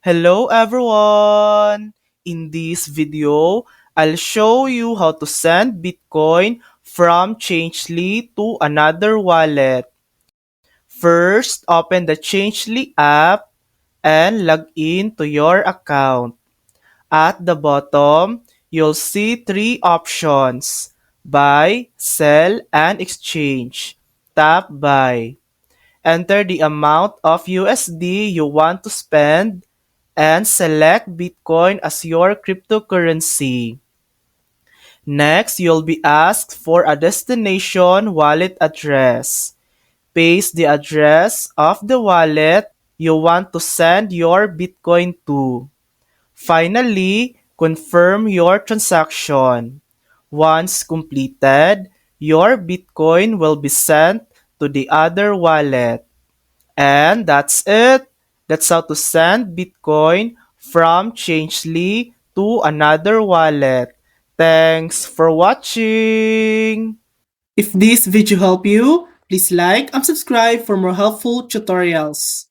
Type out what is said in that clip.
Hello everyone! In this video, I'll show you how to send Bitcoin from Changely to another wallet. First, open the Changely app and log in to your account. At the bottom, you'll see three options: buy, sell, and exchange. Tap buy. Enter the amount of USD you want to spend and select Bitcoin as your cryptocurrency. Next, you'll be asked for a destination wallet address. Paste the address of the wallet you want to send your Bitcoin to. Finally, confirm your transaction. Once completed, your Bitcoin will be sent to the other wallet. And that's it. That's how to send Bitcoin from Changely to another wallet. Thanks for watching. If this video helped you, please like and subscribe for more helpful tutorials.